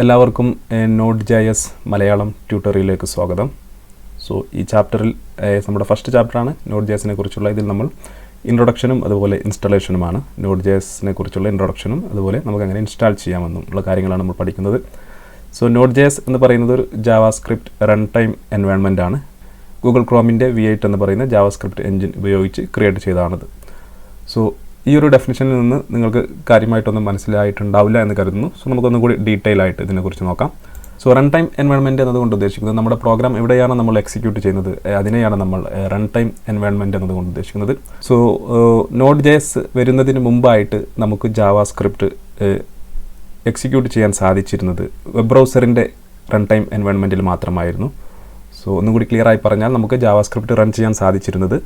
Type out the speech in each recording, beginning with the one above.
എല്ലാവർക്കും Node.js Malayalam ട്യൂട്ടോറിയലിലേക്ക് സ്വാഗതം. സോ ഈ ചാപ്റ്ററിൽ നമ്മുടെ ഫസ്റ്റ് ചാപ്റ്ററാണ് Node.jsനെ കുറിച്ചുള്ള. ഇതിൽ നമ്മൾ ഇൻട്രൊഡക്ഷനും അതുപോലെ ഇൻസ്റ്റാളേഷനുമാണ്. Node.jsനെ കുറിച്ചുള്ള ഇൻട്രൊഡക്ഷനും അതുപോലെ നമുക്ക് എങ്ങനെ ഇൻസ്റ്റാൾ ചെയ്യാമെന്നും ഉള്ള കാര്യങ്ങളാണ് നമ്മൾ പഠിക്കുന്നത്. സോ Node.js എന്ന് പറയുന്നത് ഒരു JavaScript റൺ ടൈം എൻവയൺമെൻ്റ് ആണ്. ഗൂഗിൾ ക്രോമിൻ്റെ V8 എന്ന് പറയുന്ന JavaScript എഞ്ചിൻ ഉപയോഗിച്ച് ക്രിയേറ്റ് ചെയ്തതാണത്. സോ ഈ ഒരു ഡെഫിനിഷനിൽ നിന്ന് നിങ്ങൾക്ക് കാര്യമായിട്ടൊന്നും മനസ്സിലായിട്ടുണ്ടാവില്ല എന്ന് കരുതുന്നു. സോ നമുക്കൊന്നും കൂടി ഡീറ്റെയിൽ ആയിട്ട് ഇതിനെക്കുറിച്ച് നോക്കാം. സോ റൺ ടൈം എൻവയൺമെൻറ്റ് എന്നതുകൊണ്ട് ഉദ്ദേശിക്കുന്നത് നമ്മുടെ പ്രോഗ്രാം എവിടെയാണ് നമ്മൾ എക്സിക്യൂട്ട് ചെയ്യുന്നത് അതിനെയാണ് നമ്മൾ റൺ ടൈം എൻവയൺമെൻറ്റ് എന്നതുകൊണ്ട് ഉദ്ദേശിക്കുന്നത്. സോ Node.js വരുന്നതിന് മുമ്പായിട്ട് നമുക്ക് JavaScript എക്സിക്യൂട്ട് ചെയ്യാൻ സാധിച്ചിരുന്നത് വെബ് ബ്രൗസറിൻ്റെ റൺ ടൈം എൻവയൺമെൻറ്റിൽ മാത്രമായിരുന്നു. സോ ഒന്നും കൂടി ക്ലിയർ ആയി പറഞ്ഞാൽ നമുക്ക് JavaScript റൺ ചെയ്യാൻ സാധിച്ചിരുന്നത്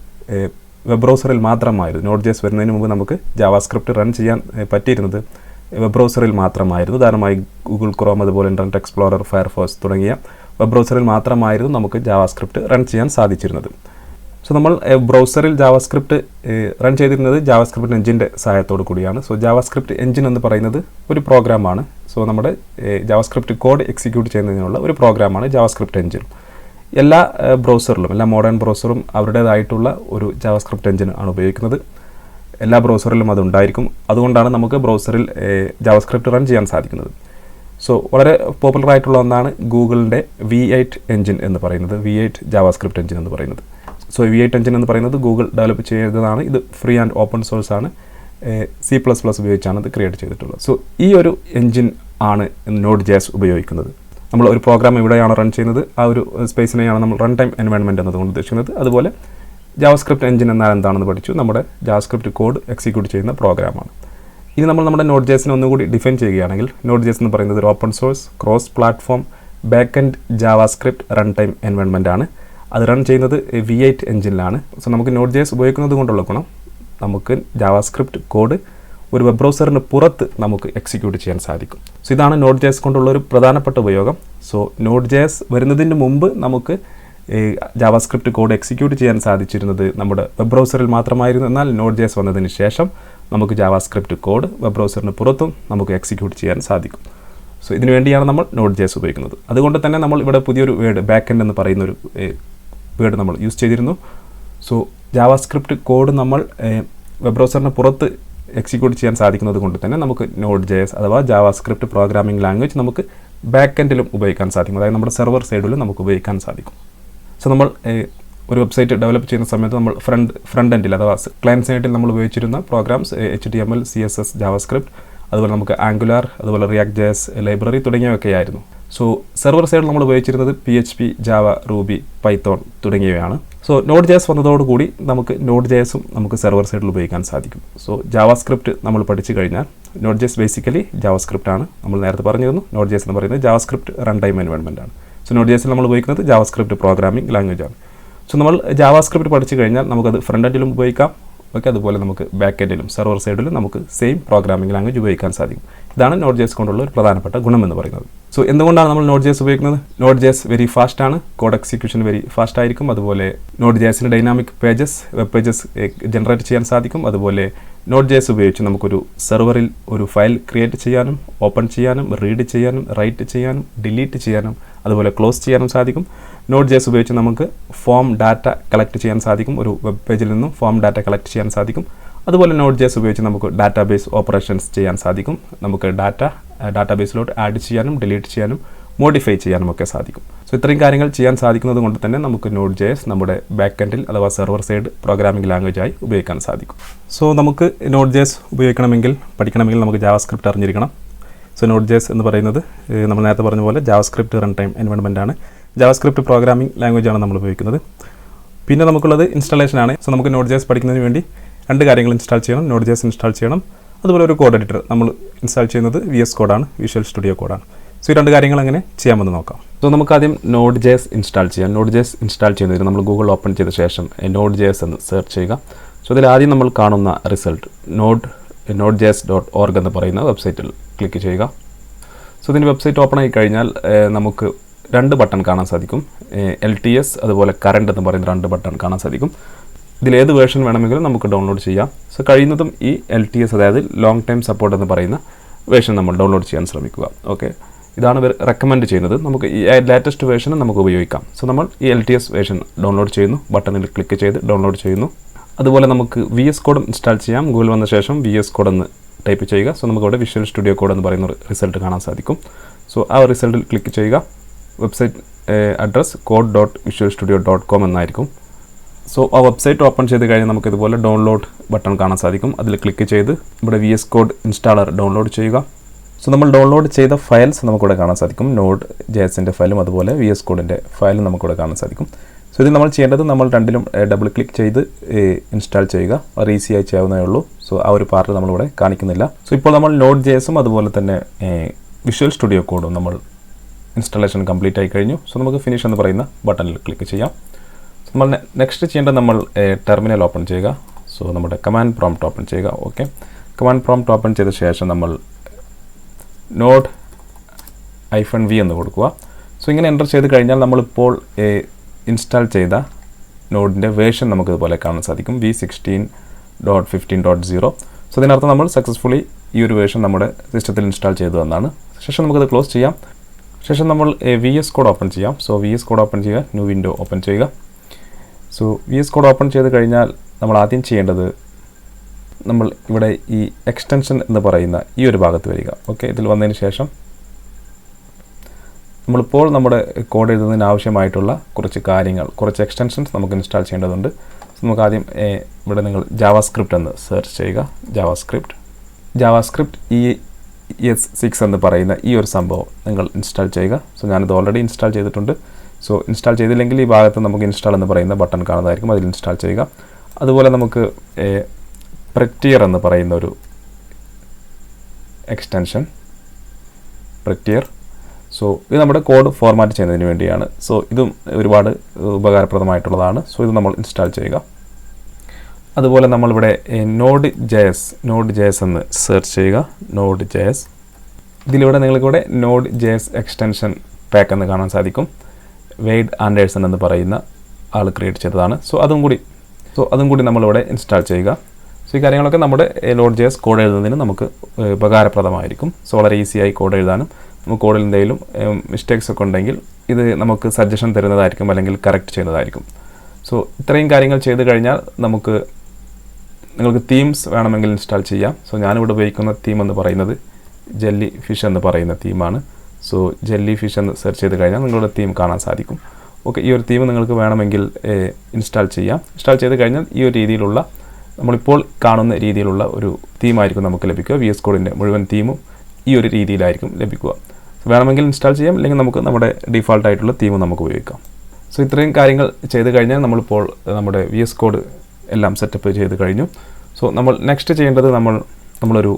വെബ് ബ്രൗസറിൽ മാത്രമായിരുന്നു. Node.js വരുന്നതിന് മുമ്പ് നമുക്ക് JavaScript റൺ ചെയ്യാൻ പറ്റിയിരുന്നത് വെബ് ബ്രൗസറിൽ മാത്രമായിരുന്നു. ഉദാഹരണമായി ഗൂഗിൾ ക്രോം അതുപോലെ ഇൻ്റർനെറ്റ് എക്സ്പ്ലോറർ, ഫയർഫോക്സ് തുടങ്ങിയ വെബ് ബ്രൗസറിൽ മാത്രമായിരുന്നു നമുക്ക് JavaScript റൺ ചെയ്യാൻ സാധിച്ചിരുന്നത്. സോ നമ്മൾ ബ്രൗസറിൽ JavaScript റൺ ചെയ്തിരുന്നത് JavaScript എഞ്ചിൻ്റെ സഹായത്തോടു കൂടിയാണ്. സോ JavaScript എഞ്ചിൻ എന്ന് പറയുന്നത് ഒരു പ്രോഗ്രാമാണ്. സോ നമ്മുടെ JavaScript കോഡ് എക്സിക്യൂട്ട് ചെയ്യുന്നതിനുള്ള ഒരു പ്രോഗ്രാമാണ് JavaScript എഞ്ചിൻ. എല്ലാ ബ്രൗസറിലും എല്ലാ മോഡേൺ ബ്രൗസറും അവരുടേതായിട്ടുള്ള ഒരു JavaScript എഞ്ചിൻ ആണ് ഉപയോഗിക്കുന്നത്. എല്ലാ ബ്രൗസറിലും അതുണ്ടായിരിക്കും. അതുകൊണ്ടാണ് നമുക്ക് ബ്രൗസറിൽ JavaScript റൺ ചെയ്യാൻ സാധിക്കുന്നത്. സോ വളരെ പോപ്പുലർ ആയിട്ടുള്ള ഒന്നാണ് ഗൂഗിളിൻ്റെ V8 എഞ്ചിൻ എന്ന് പറയുന്നത്, V8 JavaScript എഞ്ചിൻ എന്ന് പറയുന്നത്. സോ V8 എഞ്ചിൻ എന്ന് പറയുന്നത് ഗൂഗിൾ ഡെവലപ്പ് ചെയ്തതാണ്. ഇത് ഫ്രീ ആൻഡ് ഓപ്പൺ സോഴ്സ് ആണ്. C++ ഉപയോഗിച്ചാണ് ഇത് ക്രിയേറ്റ് ചെയ്തിട്ടുള്ളത്. സോ ഈ ഒരു എഞ്ചിൻ ആണ് Node.js ഉപയോഗിക്കുന്നത്. നമ്മൾ ഒരു പ്രോഗ്രാം എവിടെയാണ് റൺ ചെയ്യുന്നത് ആ ഒരു സ്പേസിനെയാണ് നമ്മൾ റൺ ടൈം എൻവയൺമെൻറ്റ് എന്നതുകൊണ്ട് ഉദ്ദേശിക്കുന്നത്. അതുപോലെ JavaScript എഞ്ചിൻ എന്നാൽ എന്താണെന്ന് പഠിച്ചു. നമ്മുടെ JavaScript കോഡ് എക്സിക്യൂട്ട് ചെയ്യുന്ന പ്രോഗ്രാമാണ്. ഇനി നമ്മൾ നമ്മുടെ Node.jsനെ ഒന്നുകൂടി ഡിഫൈൻ ചെയ്യുകയാണെങ്കിൽ Node.js എന്ന് പറയുന്നത് ഒരു open source cross platform back end JavaScript run time environment ആണ്. അത് റൺ ചെയ്യുന്നത് V8 എഞ്ചിനിലാണ്. സോ നമുക്ക് Node.js ഉപയോഗിക്കുന്നത് കൊണ്ടുള്ള ഗുണം നമുക്ക് JavaScript കോഡ് ഒരു വെബ് ബ്രൗസറിന് പുറത്ത് നമുക്ക് എക്സിക്യൂട്ട് ചെയ്യാൻ സാധിക്കും. സോ ഇതാണ് Node.js കൊണ്ടുള്ള ഒരു പ്രധാനപ്പെട്ട ഉപയോഗം. സോ Node.js വരുന്നതിന് മുമ്പ് നമുക്ക് JavaScript കോഡ് എക്സിക്യൂട്ട് ചെയ്യാൻ സാധിച്ചിരുന്നത് നമ്മുടെ വെബ് ബ്രൗസറിൽ മാത്രമായിരുന്നു. എന്നാൽ Node.js വന്നതിന് ശേഷം നമുക്ക് JavaScript കോഡ് വെബ് ബ്രൗസറിന് പുറത്തും നമുക്ക് എക്സിക്യൂട്ട് ചെയ്യാൻ സാധിക്കും. സോ ഇതിനു വേണ്ടിയാണ് നമ്മൾ Node.js ഉപയോഗിക്കുന്നത്. അതുകൊണ്ട് തന്നെ നമ്മൾ ഇവിടെ പുതിയൊരു വേർഡ് ബാക്ക് എൻഡ് എന്ന് പറയുന്നൊരു വേർഡ് നമ്മൾ യൂസ് ചെയ്തിരുന്നു. സോ JavaScript കോഡ് നമ്മൾ വെബ് ബ്രൗസറിന് പുറത്ത് എക്സിക്യൂട്ട് ചെയ്യാൻ സാധിക്കുന്നത് കൊണ്ട് തന്നെ നമുക്ക് Node.js അഥവാ JavaScript പ്രോഗ്രാമിംഗ് ലാംഗ്വേജ് നമുക്ക് ബാക്ക് എൻഡിലും ഉപയോഗിക്കാൻ സാധിക്കും. അതായത് നമ്മുടെ സെർവർ സൈഡിലും നമുക്ക് ഉപയോഗിക്കാൻ സാധിക്കും. സോ നമ്മൾ ഒരു വെബ്സൈറ്റ് ഡെവലപ്പ് ചെയ്യുന്ന സമയത്ത് നമ്മൾ ഫ്രണ്ട് എൻഡിൽ അഥവാ ക്ലയൻറ്റ് സൈഡിൽ നമ്മൾ ഉപയോഗിച്ചിരുന്ന പ്രോഗ്രാംസ് HTML, CSS, JavaScript, അതുപോലെ നമുക്ക് Angular, അതുപോലെ React.js ലൈബ്രറി തുടങ്ങിയവയൊക്കെ ആയിരുന്നു. സോ സെർവർ സൈഡിൽ നമ്മൾ ഉപയോഗിച്ചിരുന്നത് PHP, Java, Ruby, Python തുടങ്ങിയവയാണ്. സോ Node.js വന്നതോടുകൂടി നമുക്ക് Node.jsഉം നമുക്ക് സെർവർ സൈഡിൽ ഉപയോഗിക്കാൻ സാധിക്കും. സോ JavaScript നമ്മൾ പഠിച്ചു കഴിഞ്ഞാൽ Node.js ബേസിക്കലി JavaScript ആണ്. നമ്മൾ നേരത്തെ പറഞ്ഞിരുന്നു Node.js എന്ന് പറയുന്നത് JavaScript റൺ ടൈം എൻവയൺമെൻ്റ് ആണ്. സോ Node.jsൽ നമ്മൾ ഉപയോഗിക്കുന്നത് JavaScript പ്രോഗ്രാമിംഗ് ലാംഗ്വേജ് ആണ്. സോ നമ്മൾ JavaScript പഠിച്ചു കഴിഞ്ഞാൽ നമുക്കത് ഫ്രണ്ട് എൻഡിലും ഉപയോഗിക്കാം. ഓക്കെ, അതുപോലെ നമുക്ക് ബാക്ക് എൻഡിലും സെർവർ സൈഡിലും നമുക്ക് സെയിം പ്രോഗ്രാമിംഗ് ലാംഗ്വേജ് ഉപയോഗിക്കാൻ സാധിക്കും. ഇതാണ് Node.js കൊണ്ടുള്ള ഒരു പ്രധാനപ്പെട്ട ഗുണം എന്ന് പറയുന്നത്. സോ എന്തുകൊണ്ടാണ് നമ്മൾ Node.js ഉപയോഗിക്കുന്നത്? Node.js വെരി ഫാസ്റ്റ് ആണ്, കോഡ് എക്സിക്യൂഷൻ വെരി ഫാസ്റ്റ് ആയിരിക്കും. അതുപോലെ Node.jsന് dynamic pages, web pages generate ചെയ്യാൻ സാധിക്കും. അതുപോലെ Node.js ഉപയോഗിച്ച് നമുക്കൊരു സെർവറിൽ ഒരു ഫയൽ ക്രിയേറ്റ് ചെയ്യാനും ഓപ്പൺ ചെയ്യാനും റീഡ് ചെയ്യാനും റൈറ്റ് ചെയ്യാനും ഡിലീറ്റ് ചെയ്യാനും അതുപോലെ ക്ലോസ് ചെയ്യാനും സാധിക്കും. Node.js ഉപയോഗിച്ച് നമുക്ക് ഫോം ഡാറ്റ കളക്ട് ചെയ്യാൻ സാധിക്കും. ഒരു വെബ് പേജിൽ നിന്നും ഫോം ഡാറ്റ കളക്ട് ചെയ്യാൻ സാധിക്കും. അതുപോലെ Node.js ഉപയോഗിച്ച് നമുക്ക് ഡാറ്റാബേസ് ഓപ്പറേഷൻസ് ചെയ്യാൻ സാധിക്കും. നമുക്ക് ഡാറ്റാബേസിലോട്ട് ആഡ് ചെയ്യാനും ഡിലീറ്റ് ചെയ്യാനും മോഡിഫൈ ചെയ്യാനും ഒക്കെ സാധിക്കും. സോ ഇത്രയും കാര്യങ്ങൾ ചെയ്യാൻ സാധിക്കുന്നത് കൊണ്ട് തന്നെ നമുക്ക് Node.js നമ്മുടെ ബാക്ക് എൻഡിൽ അഥവാ സെർവർ സൈഡ് പ്രോഗ്രാമിംഗ് ലാംഗ്വേജായി ഉപയോഗിക്കാൻ സാധിക്കും. സോ നമുക്ക് Node.js ഉപയോഗിക്കണമെങ്കിൽ പഠിക്കണമെങ്കിൽ നമുക്ക് JavaScript അറിഞ്ഞിരിക്കണം. സോ Node.js എന്ന് പറയുന്നത് നമ്മൾ നേരത്തെ പറഞ്ഞ പോലെ JavaScript റൺ ടൈം എൻവയൺമെൻ്റ് ആണ്. JavaScript പ്രോഗ്രാമിംഗ് ലാംഗ്വേജ് ആണ് നമ്മൾ ഉപയോഗിക്കുന്നത്. പിന്നെ നമുക്കുള്ളത് ഇൻസ്റ്റാളേഷനാണ്. സോ നമുക്ക് Node.js പഠിക്കുന്നതിന് വേണ്ടി രണ്ട് കാര്യങ്ങൾ ഇൻസ്റ്റാൾ ചെയ്യണം. Node.js ഇൻസ്റ്റാൾ ചെയ്യണം, അതുപോലെ ഒരു കോഡ് എഡിറ്റർ നമ്മൾ ഇൻസ്റ്റാൾ ചെയ്യുന്നത് VS കോഡാണ്, വിഷ്വൽ സ്റ്റുഡിയോ കോഡാണ്. സോ ഈ രണ്ട് കാര്യങ്ങൾ എങ്ങനെ ചെയ്യാമെന്ന് നോക്കാം. സോ നമുക്ക് ആദ്യം Node.js ഇൻസ്റ്റാൾ ചെയ്യാം. Node.js ഇൻസ്റ്റാൾ ചെയ്യുന്നതിന് നമ്മൾ ഗൂഗിൾ ഓപ്പൺ ചെയ്ത ശേഷം Node.js എന്ന് സെർച്ച് ചെയ്യുക. സോ ഇതിൽ ആദ്യം നമ്മൾ കാണുന്ന റിസൾട്ട് Node.js.org എന്ന് പറയുന്ന വെബ്സൈറ്റിൽ ക്ലിക്ക് ചെയ്യുക. സോ ഇതിൻ്റെ വെബ്സൈറ്റ് ഓപ്പൺ ആയി കഴിഞ്ഞാൽ നമുക്ക് രണ്ട് ബട്ടൺ കാണാൻ സാധിക്കും. LTS അതുപോലെ കറണ്ട് എന്ന് പറയുന്ന രണ്ട് ബട്ടൺ കാണാൻ സാധിക്കും. ഇതിലേത് വേർഷൻ വേണമെങ്കിലും നമുക്ക് ഡൗൺലോഡ് ചെയ്യാം. സോ കഴിയുന്നതും ഈ LTS അതായത് ലോങ് ടൈം സപ്പോർട്ട് എന്ന് പറയുന്ന വേർഷൻ നമ്മൾ ഡൗൺലോഡ് ചെയ്യാൻ ശ്രമിക്കുക. ഓക്കെ, ഇതാണ് ഇവർ റെക്കമെൻഡ് ചെയ്യുന്നത്. നമുക്ക് ഈ ലേറ്റസ്റ്റ് വേർഷൻ നമുക്ക് ഉപയോഗിക്കാം. സോ നമ്മൾ ഈ LTS വേർഷൻ ഡൗൺലോഡ് ചെയ്യുന്നു, ബട്ടണിൽ ക്ലിക്ക് ചെയ്ത് ഡൗൺലോഡ് ചെയ്യുന്നു. അതുപോലെ നമുക്ക് VS കോഡും ഇൻസ്റ്റാൾ ചെയ്യാം. ഗൂഗിൾ വന്ന ശേഷം VS കോഡ് എന്ന് ടൈപ്പ് ചെയ്യുക. സോ നമുക്കവിടെ വിഷ്വൽ സ്റ്റുഡിയോ കോഡ് എന്ന് പറയുന്ന റിസൾട്ട് കാണാൻ സാധിക്കും. സോ ആ റിസൾട്ടിൽ ക്ലിക്ക് ചെയ്യുക. വെബ്സൈറ്റ് അഡ്രസ് code.visualstudio.com എന്നായിരിക്കും. സോ ആ വെബ്സൈറ്റ് ഓപ്പൺ ചെയ്ത് കഴിഞ്ഞാൽ നമുക്ക് ഇതുപോലെ ഡൗൺലോഡ് ബട്ടൺ കാണാൻ സാധിക്കും. അതിൽ ക്ലിക്ക് ചെയ്ത് ഇവിടെ VS കോഡ് ഇൻസ്റ്റാളർ ഡൗൺലോഡ് ചെയ്യുക. സോ നമ്മൾ ഡൗൺലോഡ് ചെയ്ത ഫയൽസ് നമുക്കിവിടെ കാണാൻ സാധിക്കും. Node.jsൻ്റെ ഫയലും അതുപോലെ VS കോഡിൻ്റെ ഫയലും നമുക്കിവിടെ കാണാൻ സാധിക്കും. സോ ഇത് നമ്മൾ ചെയ്യേണ്ടത് നമ്മൾ രണ്ടിലും ഡബിൾ ക്ലിക്ക് ചെയ്ത് ഇൻസ്റ്റാൾ ചെയ്യുക. വളരെ ഈസി ആയി ചെയ്യാവുന്നതേ ഉള്ളൂ. സോ ആ ഒരു പാർട്ട് നമ്മളിവിടെ കാണിക്കുന്നില്ല. സോ ഇപ്പോൾ നമ്മൾ Node.jsഉം അതുപോലെ തന്നെ വിഷ്വൽ സ്റ്റുഡിയോ കോഡും നമ്മൾ ഇൻസ്റ്റാളേഷൻ കംപ്ലീറ്റ് ആയി കഴിഞ്ഞു. സോ നമുക്ക് ഫിനിഷ് എന്ന് പറയുന്ന ബട്ടണിൽ ക്ലിക്ക് ചെയ്യാം. നമ്മൾ നെക്സ്റ്റ് ചെയ്യേണ്ടത് നമ്മൾ ടെർമിനൽ ഓപ്പൺ ചെയ്യുക. സോ നമ്മുടെ കമാൻഡ് പ്രോംപ്റ്റ് ഓപ്പൺ ചെയ്യുക. ഓക്കെ, കമാൻഡ് പ്രോംപ്റ്റ് ഓപ്പൺ ചെയ്ത ശേഷം നമ്മൾ Node-v എന്ന് കൊടുക്കുക. സോ ഇങ്ങനെ എൻ്റർ ചെയ്ത് കഴിഞ്ഞാൽ നമ്മളിപ്പോൾ ഇൻസ്റ്റാൾ ചെയ്ത നോഡിൻ്റെ വേർഷൻ നമുക്ക് ഇതുപോലെ കാണാൻ സാധിക്കും, v16.15.0. സോ ഇതിനർത്ഥം നമ്മൾ സക്സസ്ഫുള്ളി ഈ ഒരു വേർഷൻ നമ്മുടെ സിസ്റ്റത്തിൽ ഇൻസ്റ്റാൾ ചെയ്തു എന്നാണ്. ശേഷം നമുക്കത് ക്ലോസ് ചെയ്യാം. ശേഷം നമ്മൾ VS കോഡ് ഓപ്പൺ ചെയ്യാം. സോ VS കോഡ് ഓപ്പൺ ചെയ്യുക, ന്യൂ വിൻഡോ ഓപ്പൺ ചെയ്യുക. സോ VS കോഡ് ഓപ്പൺ ചെയ്ത് കഴിഞ്ഞാൽ നമ്മൾ ആദ്യം ചെയ്യേണ്ടത് നമ്മൾ ഇവിടെ ഈ എക്സ്റ്റൻഷൻ എന്ന് പറയുന്ന ഈ ഒരു ഭാഗത്ത് വരിക. ഓക്കെ, ഇതിൽ വന്നതിന് ശേഷം നമ്മളിപ്പോൾ നമ്മുടെ കോഡ് എഴുതുന്നതിന് ആവശ്യമായിട്ടുള്ള കുറച്ച് കാര്യങ്ങൾ, കുറച്ച് എക്സ്റ്റൻഷൻസ് നമുക്ക് ഇൻസ്റ്റാൾ ചെയ്യേണ്ടതുണ്ട്. നമുക്ക് ആദ്യം ഇവിടെ നിങ്ങൾ JavaScript എന്ന് സെർച്ച് ചെയ്യുക. JavaScript ES6 എന്ന് പറയുന്ന ഈ ഒരു സംഭവം നിങ്ങൾ ഇൻസ്റ്റാൾ ചെയ്യുക. സോ ഞാനിത് ഓൾറെഡി ഇൻസ്റ്റാൾ ചെയ്തിട്ടുണ്ട്. സോ ഇൻസ്റ്റാൾ ചെയ്തില്ലെങ്കിൽ ഈ ഭാഗത്ത് നമുക്ക് ഇൻസ്റ്റാൾ എന്ന് പറയുന്ന ബട്ടൺ കാണുന്നതായിരിക്കും, അതിൽ ഇൻസ്റ്റാൾ ചെയ്യുക. അതുപോലെ നമുക്ക് Prettier എന്ന് പറയുന്ന ഒരു എക്സ്റ്റൻഷൻ, Prettier. സോ ഇത് നമ്മുടെ കോഡ് ഫോർമാറ്റ് ചെയ്യുന്നതിന് വേണ്ടിയാണ്. സോ ഇതും ഒരുപാട് ഉപകാരപ്രദമായിട്ടുള്ളതാണ്. സോ ഇത് നമ്മൾ ഇൻസ്റ്റാൾ ചെയ്യുക. അതുപോലെ നമ്മളിവിടെ Node.js എന്ന് സെർച്ച് ചെയ്യുക. Node.js, ഇതിലൂടെ നിങ്ങൾക്കിവിടെ Node.js എക്സ്റ്റൻഷൻ പാക്ക് എന്ന് കാണാൻ സാധിക്കും. വെയ്ഡ് ആൻഡേഴ്സൺ എന്ന് പറയുന്ന ആൾ ക്രിയേറ്റ് ചെയ്തതാണ്. സോ അതും കൂടി നമ്മളിവിടെ ഇൻസ്റ്റാൾ ചെയ്യുക. സോ ഈ കാര്യങ്ങളൊക്കെ നമ്മുടെ Node.js കോഡ് എഴുതുന്നതിന് നമുക്ക് ഉപകാരപ്രദമായിരിക്കും. സോ വളരെ ഈസിയായി കോഡ് എഴുതാനും നമുക്ക് കോഡിൽ എന്തെങ്കിലും മിസ്റ്റേക്സ് ഒക്കെ ഉണ്ടെങ്കിൽ ഇത് നമുക്ക് സജഷൻ തരുന്നതായിരിക്കും, അല്ലെങ്കിൽ കറക്റ്റ് ചെയ്യുന്നതായിരിക്കും. സോ ഇത്രയും കാര്യങ്ങൾ ചെയ്ത് കഴിഞ്ഞാൽ നിങ്ങൾക്ക് തീംസ് വേണമെങ്കിൽ ഇൻസ്റ്റാൾ ചെയ്യാം. സോ ഞാനിവിടെ ഉപയോഗിക്കുന്ന തീം എന്ന് പറയുന്നത് ജെല്ലി ഫിഷ് എന്ന് പറയുന്ന തീമാണ്. സോ ജെല്ലി ഫിഷ് എന്ന് സെർച്ച് ചെയ്ത് കഴിഞ്ഞാൽ നിങ്ങളുടെ തീം കാണാൻ സാധിക്കും. ഓക്കെ, ഈ ഒരു തീം നിങ്ങൾക്ക് വേണമെങ്കിൽ ഇൻസ്റ്റാൾ ചെയ്യാം. ഇൻസ്റ്റാൾ ചെയ്ത് കഴിഞ്ഞാൽ ഈ ഒരു രീതിയിലുള്ള, നമ്മളിപ്പോൾ കാണുന്ന രീതിയിലുള്ള ഒരു തീമായിരിക്കും നമുക്ക് ലഭിക്കുക. VS കോഡിൻ്റെ മുഴുവൻ തീമും ഈ ഒരു രീതിയിലായിരിക്കും ലഭിക്കുക. വേണമെങ്കിൽ ഇൻസ്റ്റാൾ ചെയ്യാം, അല്ലെങ്കിൽ നമുക്ക് നമ്മുടെ ഡിഫാൾട്ട് ആയിട്ടുള്ള തീം നമുക്ക് ഉപയോഗിക്കാം. സോ ഇത്രയും കാര്യങ്ങൾ ചെയ്ത് കഴിഞ്ഞാൽ നമ്മളിപ്പോൾ നമ്മുടെ VS കോഡ് എല്ലാം സെറ്റപ്പ് ചെയ്ത് കഴിഞ്ഞു. സോ നമ്മൾ നെക്സ്റ്റ് ചെയ്യേണ്ടത് നമ്മളൊരു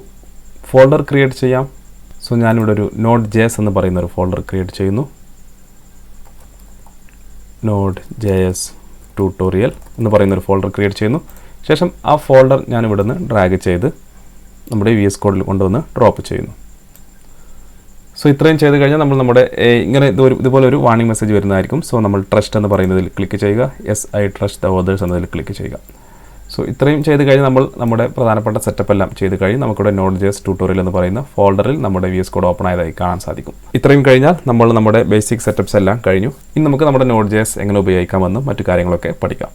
ഫോൾഡർ ക്രിയേറ്റ് ചെയ്യാം. സോ ഞാനിവിടെ ഒരു Node.js എന്ന് പറയുന്ന ഒരു ഫോൾഡർ ക്രിയേറ്റ് ചെയ്യുന്നു. Node.js ട്യൂട്ടോറിയൽ എന്ന് പറയുന്നൊരു ഫോൾഡർ ക്രിയേറ്റ് ചെയ്യുന്നു. ശേഷം ആ ഫോൾഡർ ഞാനിവിടെ നിന്ന് ഡ്രാഗ് ചെയ്ത് നമ്മുടെ VS കോഡിൽ കൊണ്ടുവന്ന് ഡ്രോപ്പ് ചെയ്യുന്നു. സോ ഇത്രയും ചെയ്ത് കഴിഞ്ഞാൽ നമ്മൾ നമ്മുടെ ഇങ്ങനെ ഇതുപോലെ ഒരു വാർണിംഗ് മെസ്സേജ് വരുന്നതായിരിക്കും. സോ നമ്മൾ ട്രസ്റ്റ് എന്ന് പറയുന്നതിൽ ക്ലിക്ക് ചെയ്യുക. Yes, I trust the authors എന്നതിൽ ക്ലിക്ക് ചെയ്യുക. സോ ഇത്രയും ചെയ്ത് കഴിഞ്ഞ് നമ്മൾ നമ്മുടെ പ്രധാനപ്പെട്ട സെറ്റപ്പ് എല്ലാം ചെയ്ത് കഴിഞ്ഞ് നമുക്കിവിടെ Node.js ട്യൂട്ടോറിയൽ എന്ന് പറയുന്ന ഫോൾഡറിൽ നമ്മുടെ VS കോഡ് ഓപ്പൺ ആയതായി കാണാൻ സാധിക്കും. ഇത്രയും കഴിഞ്ഞാൽ നമ്മൾ നമ്മുടെ ബേസിക് സെറ്റപ്സ് എല്ലാം കഴിഞ്ഞു. ഇനി നമുക്ക് നമ്മുടെ Node.js എങ്ങനെ ഉപയോഗിക്കാമെന്നും മറ്റു കാര്യങ്ങളൊക്കെ പഠിക്കാം.